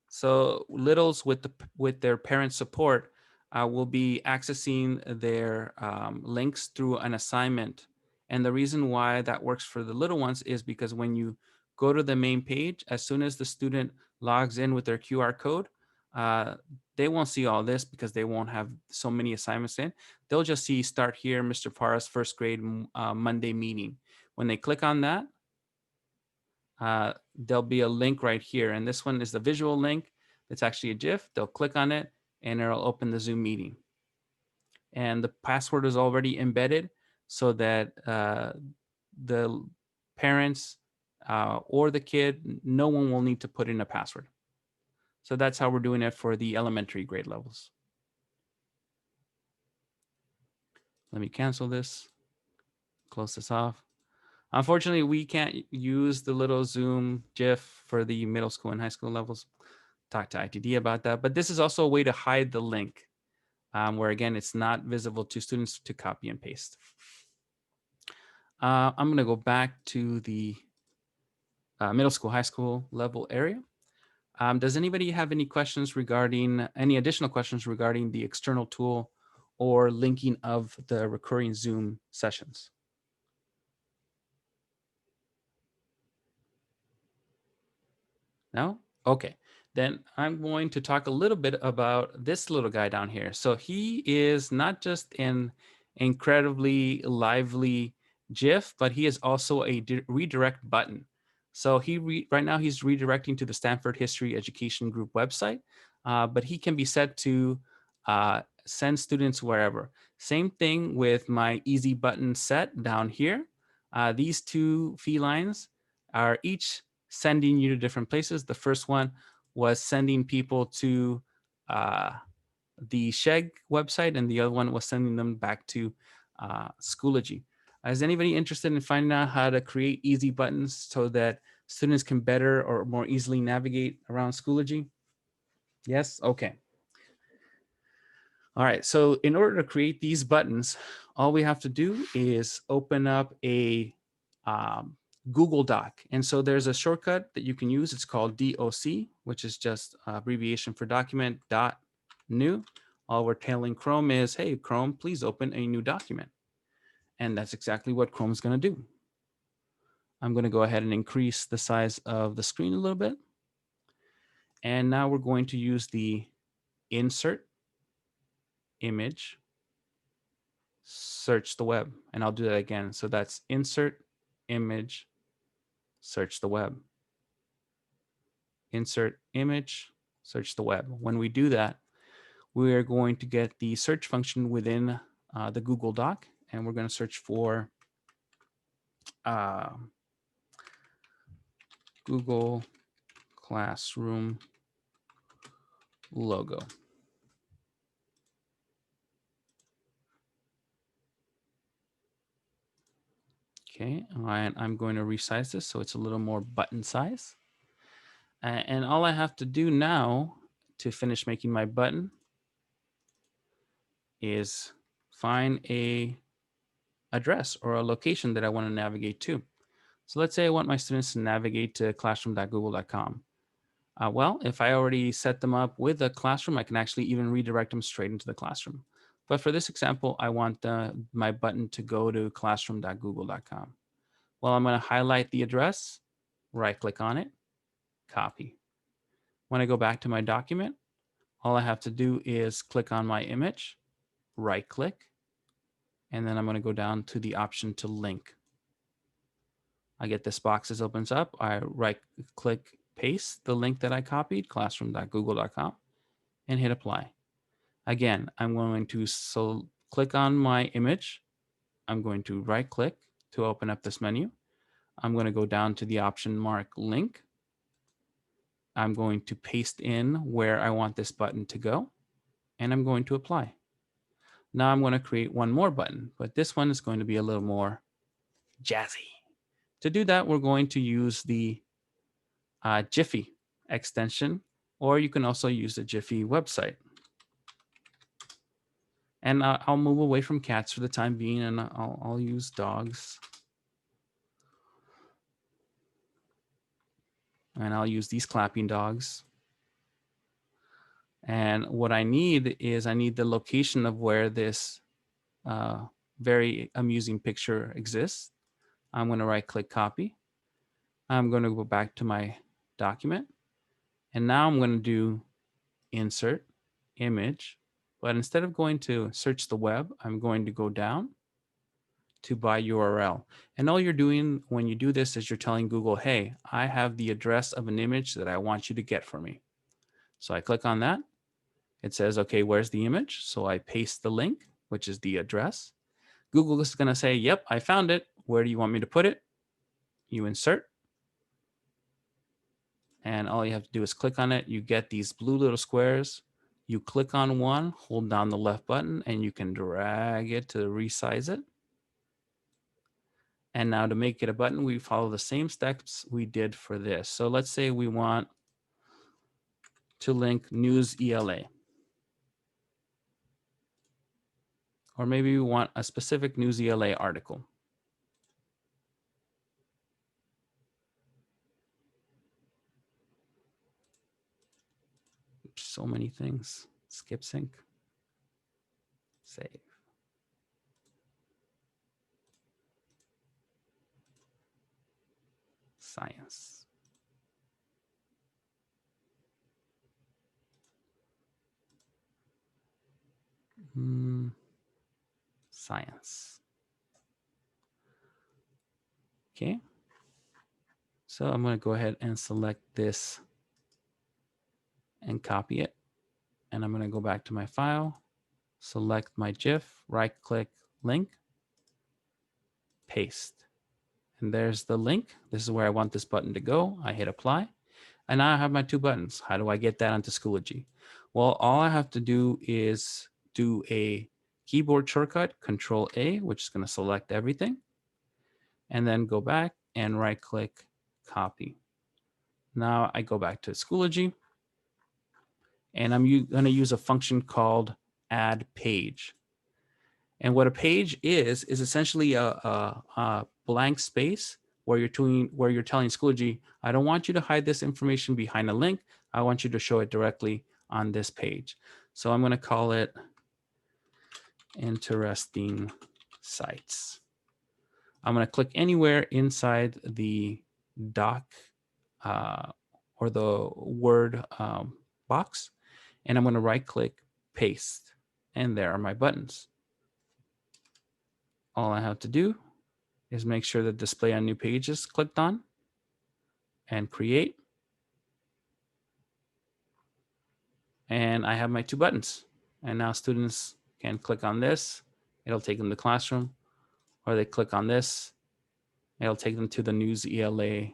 So littles with their parent support will be accessing their links through an assignment. And the reason why that works for the little ones is because when you go to the main page, as soon as the student logs in with their QR code, they won't see all this because they won't have so many assignments in. They'll just see start here, Mr. Para's first grade Monday meeting. When they click on that, there'll be a link right here. And this one is the visual link. It's actually a GIF. They'll click on it and it'll open the Zoom meeting. And the password is already embedded so that the parents or the kid, no one will need to put in a password. So that's how we're doing it for the elementary grade levels. Let me cancel this, close this off. Unfortunately, we can't use the little Zoom GIF for the middle school and high school levels. Talk to ITD about that. But this is also a way to hide the link where, again, it's not visible to students to copy and paste. I'm going to go back to the middle school, high school level area. Does anybody have any questions regarding, any additional questions regarding the external tool or linking of the recurring Zoom sessions? No? Okay. Then I'm going to talk a little bit about this little guy down here. So he is not just an incredibly lively GIF, but he is also a redirect button. So right now he's redirecting to the Stanford History Education Group website, but he can be set to send students wherever. Same thing with my easy button set down here. These two felines are each sending you to different places. The first one was sending people to the Sheg website, and the other one was sending them back to Schoology. Is anybody interested in finding out how to create easy buttons so that students can better or more easily navigate around Schoology? Yes? Okay. All right, so in order to create these buttons, all we have to do is open up a Google Doc. And so there's a shortcut that you can use. It's called DOC, which is just abbreviation for document dot new. All we're telling Chrome is, hey, Chrome, please open a new document. And that's exactly what Chrome is going to do. I'm going to go ahead and increase the size of the screen a little bit. And now we're going to use the insert image, search the web. And I'll do that again. So that's insert image, search the web. Insert image, search the web. When we do that, we are going to get the search function within the Google Doc, and we're going to search for Google Classroom logo. Okay, and I'm going to resize this so it's a little more button size. And all I have to do now to finish making my button is find a address or a location that I want to navigate to. So let's say I want my students to navigate to classroom.google.com. Well, if I already set them up with a classroom, I can actually even redirect them straight into the classroom. But for this example, I want my button to go to classroom.google.com. Well, I'm going to highlight the address, right click on it, copy. When I go back to my document, all I have to do is click on my image, right click, and then I'm going to go down to the option to link. I get this box that opens up. I right click, paste the link that I copied, classroom.google.com, and hit apply. Again, I'm going to click on my image. I'm going to right click to open up this menu. I'm going to go down to the option mark link. I'm going to paste in where I want this button to go, and I'm going to apply. Now I'm going to create one more button, but this one is going to be a little more jazzy. To do that, we're going to use the Jiffy extension, or you can also use the Jiffy website. And I'll move away from cats for the time being, and I'll use dogs. And I'll use these clapping dogs. And what I need is I need the location of where this very amusing picture exists. I'm going to right click copy. I'm going to go back to my document. And now I'm going to do insert image. But instead of going to search the web, I'm going to go down to by URL. And all you're doing when you do this is you're telling Google, hey, I have the address of an image that I want you to get for me. So I click on that. It says, okay, where's the image? So I paste the link, which is the address. Google is going to say, yep, I found it. Where do you want me to put it? You insert. And all you have to do is click on it. You get these blue little squares. You click on one, hold down the left button, and you can drag it to resize it. And now to make it a button, we follow the same steps we did for this. So let's say we want to link News ELA. Or maybe we want a specific News ELA article. Oops, so many things. Skip sync. Save. Science. Science. Okay. So I'm going to go ahead and select this and copy it. And I'm going to go back to my file, select my GIF, right click, link, paste. And there's the link. This is where I want this button to go. I hit apply. And now I have my two buttons. How do I get that onto Schoology? Well, all I have to do is do a keyboard shortcut, Control A, which is going to select everything. And then go back and right click, copy. Now I go back to Schoology. And I'm going to use a function called add page. And what a page is essentially a blank space where you're telling Schoology, I don't want you to hide this information behind a link. I want you to show it directly on this page. So I'm going to call it interesting sites. I'm going to click anywhere inside the doc or the Word box, and I'm going to right click, paste, and there are my buttons. All I have to do is make sure that display on new page is clicked on and create. And I have my 2 buttons. And now students can click on this. It'll take them to Classroom, or they click on this. It'll take them to the News ELA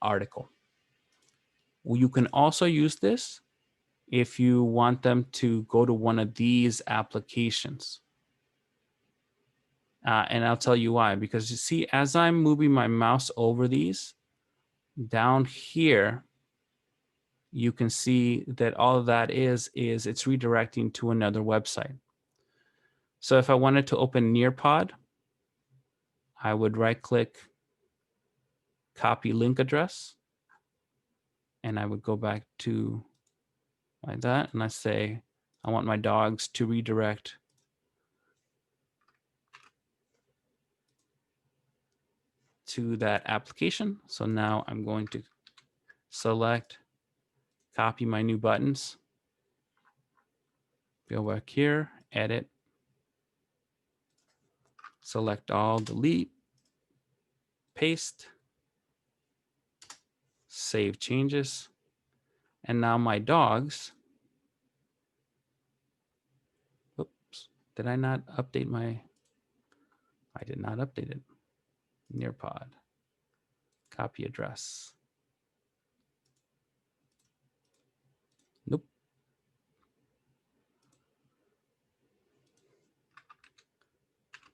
article. You can also use this if you want them to go to one of these applications. And I'll tell you why, because you see, as I'm moving my mouse over these, down here, you can see that all of that is it's redirecting to another website. So if I wanted to open Nearpod, I would right click, copy link address, and I would go back to like that, and I say, I want my dogs to redirect to that application. So now I'm going to select, copy my new buttons, go back here, edit, select all, delete, paste, save changes. And now my dogs, oops, did I not update my, I did not update it. Nearpod, copy address. Nope.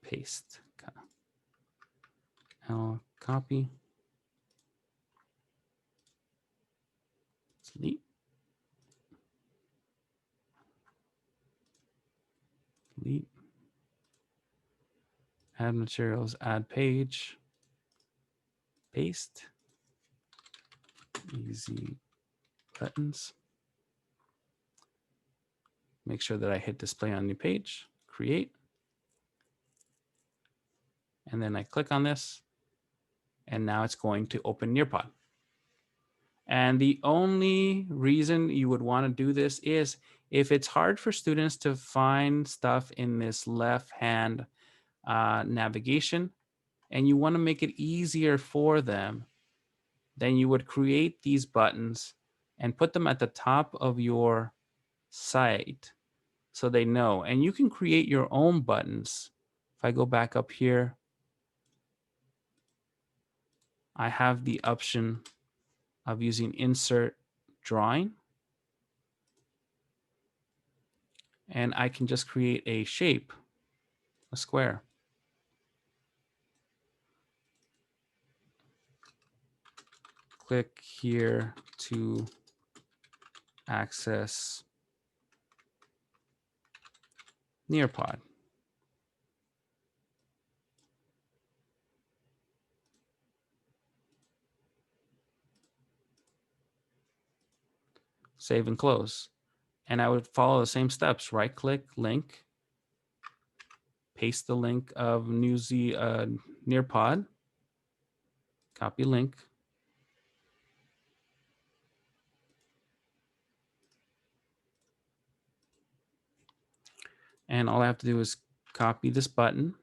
Paste, I'll copy, delete, delete, add materials, add page, paste, easy buttons. Make sure that I hit display on new page, create, and then I click on this, and now it's going to open Nearpod. And the only reason you would want to do this is if it's hard for students to find stuff in this left-hand navigation, and you want to make it easier for them, then you would create these buttons and put them at the top of your site so they know. And you can create your own buttons. If I go back up here, I have the option of using insert drawing. And I can just create a shape, a square. Click here to access Nearpod. Save and close. And I would follow the same steps. Right click, link, paste the link of Nearpod, copy link, and all I have to do is copy this button,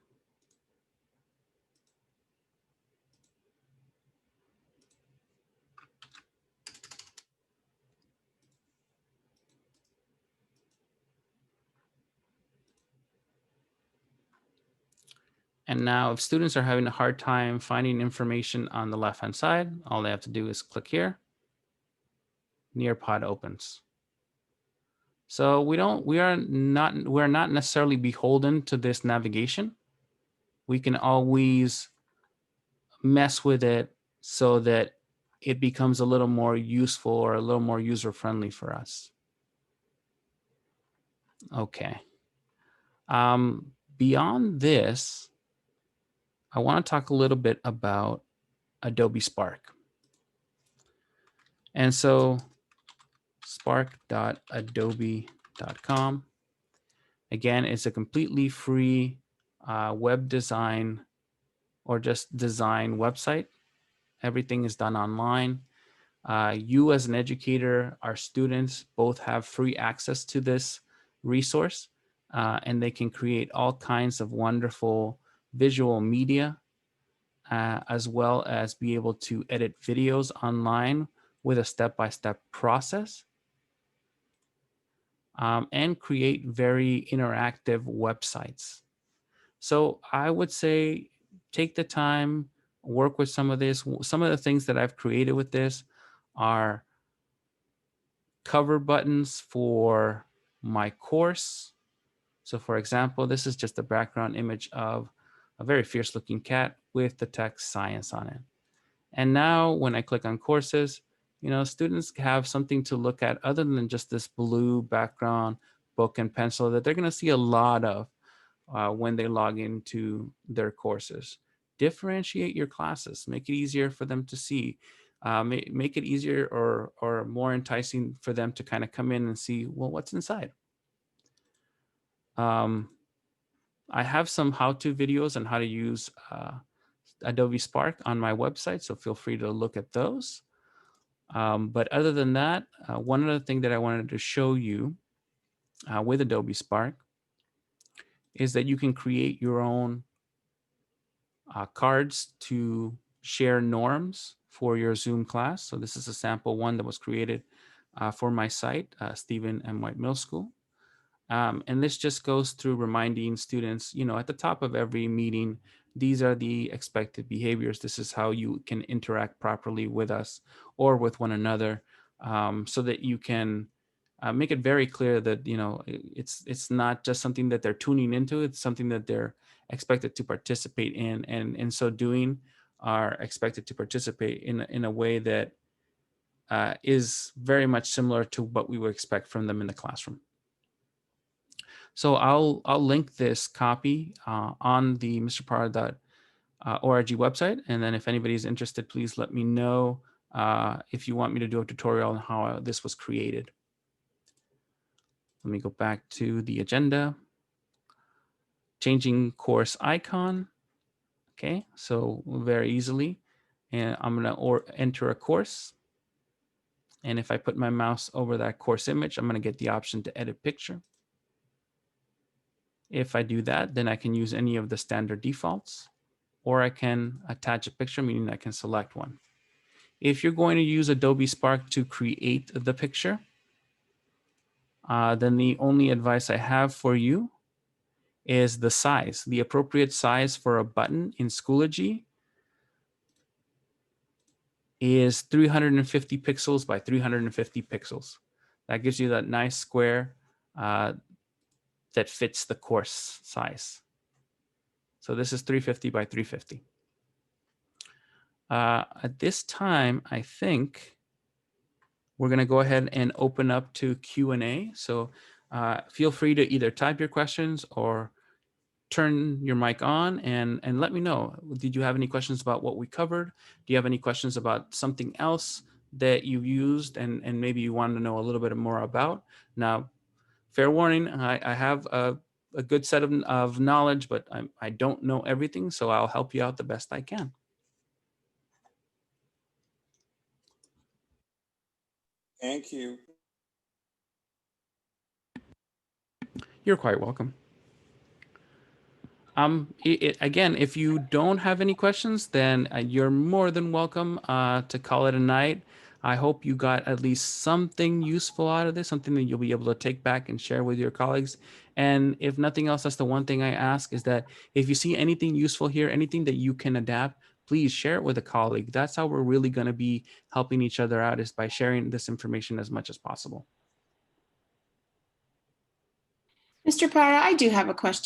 and now if students are having a hard time finding information on the left-hand side, all they have to do is click here, Nearpod opens. So we're not necessarily beholden to this navigation. We can always mess with it so that it becomes a little more useful or a little more user-friendly for us. Okay. Beyond this, I want to talk a little bit about Adobe Spark. And so spark.adobe.com. Again, it's a completely free web design or just design website. Everything is done online. You as an educator, our students both have free access to this resource, and they can create all kinds of wonderful visual media, as well as be able to edit videos online with a step-by-step process, and create very interactive websites. So I would say take the time, work with some of this. Some of the things that I've created with this are cover buttons for my course. So for example, this is just a background image of a very fierce looking cat with the text science on it. And now when I click on courses, you know, students have something to look at other than just this blue background book and pencil that they're going to see a lot of when they log into their courses. Differentiate your classes, make it easier for them to see, make it easier or more enticing for them to kind of come in and see, well, what's inside. I have some how-to videos on how to use Adobe Spark on my website, so feel free to look at those. But other than that, one other thing that I wanted to show you with Adobe Spark is that you can create your own cards to share norms for your Zoom class. So this is a sample one that was created for my site, Stephen M. White Middle School. And this just goes through reminding students, you know, at the top of every meeting, these are the expected behaviors. This is how you can interact properly with us or with one another, so that you can make it very clear that, you know, it's not just something that they're tuning into, it's something that they're expected to participate in, and in so doing are expected to participate in a way that is very much similar to what we would expect from them in the classroom. So I'll link this copy on the mrparra.org website, and then if anybody's interested, please let me know if you want me to do a tutorial on how this was created. Let me go back to the agenda. Changing course icon. Okay, so very easily, and I'm gonna enter a course. And if I put my mouse over that course image, I'm gonna get the option to edit picture. If I do that, then I can use any of the standard defaults, or I can attach a picture, meaning I can select one. If you're going to use Adobe Spark to create the picture, then the only advice I have for you is the size. The appropriate size for a button in Schoology is 350 pixels by 350 pixels. That gives you that nice square that fits the course size. So this is 350 by 350. At this time, I think we're going to go ahead and open up to Q&A. So feel free to either type your questions or turn your mic on and let me know. Did you have any questions about what we covered? Do you have any questions about something else that you used and maybe you wanted to know a little bit more about? Now, fair warning, I have a good set of knowledge, but I don't know everything, so I'll help you out the best I can. Thank you. You're quite welcome. Again, if you don't have any questions, then you're more than welcome to call it a night. I hope you got at least something useful out of this, something that you'll be able to take back and share with your colleagues. And if nothing else, that's the one thing I ask, is that if you see anything useful here, anything that you can adapt, please share it with a colleague. That's how we're really going to be helping each other out, is by sharing this information as much as possible. Mr. Parra, I do have a question.